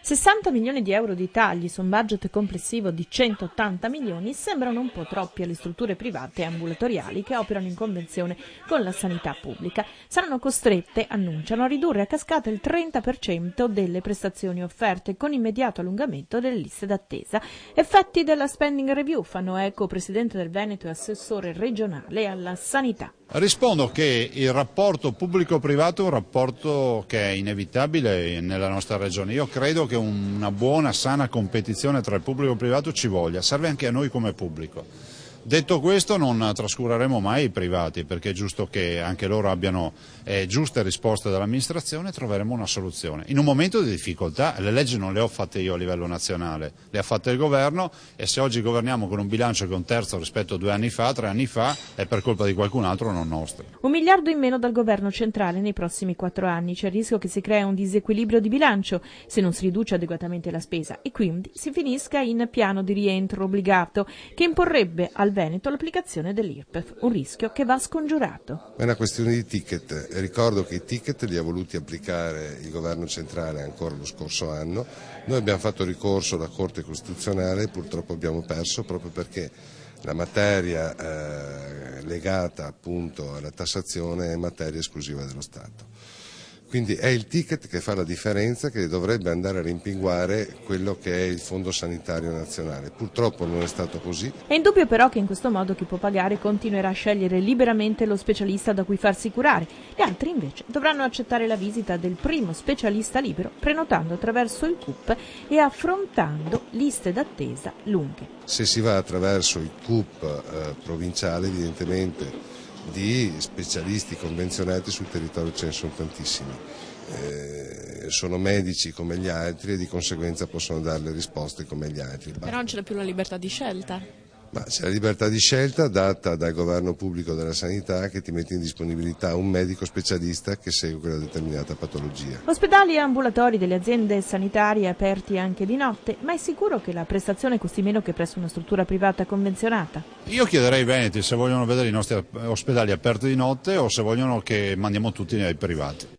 60 milioni di euro di tagli su un budget complessivo di 180 milioni sembrano un po' troppi alle strutture private e ambulatoriali che operano in convenzione con la sanità pubblica. Saranno costrette, annunciano, a ridurre a cascata il 30% delle prestazioni offerte con immediato allungamento delle liste d'attesa. Effetti della spending review, fanno eco presidente del Veneto e assessore regionale alla sanità. Rispondo che il rapporto pubblico-privato è un rapporto che è inevitabile nella nostra regione. Io credo che una buona, sana competizione tra il pubblico e il privato ci voglia, serve anche a noi come pubblico. Detto questo, non trascureremo mai i privati, perché è giusto che anche loro abbiano giuste risposte dall'amministrazione e troveremo una soluzione. In un momento di difficoltà, le leggi non le ho fatte io a livello nazionale, le ha fatte il governo, e se oggi governiamo con un bilancio che è un terzo rispetto a 2 anni fa, 3 anni fa, è per colpa di qualcun altro, non nostro. 1 miliardo in meno dal governo centrale nei prossimi 4 anni. C'è il rischio che si crei un disequilibrio di bilancio se non si riduce adeguatamente la spesa e quindi si finisca in piano di rientro obbligato che imporrebbe al Veneto l'applicazione dell'IRPEF, un rischio che va scongiurato. È una questione di ticket. Ricordo che i ticket li ha voluti applicare il governo centrale ancora lo scorso anno. Noi abbiamo fatto ricorso alla Corte Costituzionale, purtroppo abbiamo perso proprio perché la materia legata appunto alla tassazione è materia esclusiva dello Stato. Quindi è il ticket che fa la differenza, che dovrebbe andare a rimpinguare quello che è il Fondo Sanitario Nazionale. Purtroppo non è stato così. È indubbio però che in questo modo chi può pagare continuerà a scegliere liberamente lo specialista da cui farsi curare. Gli altri invece dovranno accettare la visita del primo specialista libero prenotando attraverso il CUP e affrontando liste d'attesa lunghe. Se si va attraverso il CUP provinciale, evidentemente di specialisti convenzionati sul territorio ce ne sono tantissimi, sono medici come gli altri e di conseguenza possono dare le risposte come gli altri. Però non c'è più la libertà di scelta. Ma c'è la libertà di scelta data dal governo pubblico della sanità, che ti mette in disponibilità un medico specialista che segue quella determinata patologia. Ospedali e ambulatori delle aziende sanitarie aperti anche di notte, ma è sicuro che la prestazione costi meno che presso una struttura privata convenzionata? Io chiederei ai veneti se vogliono vedere i nostri ospedali aperti di notte o se vogliono che mandiamo tutti ai privati.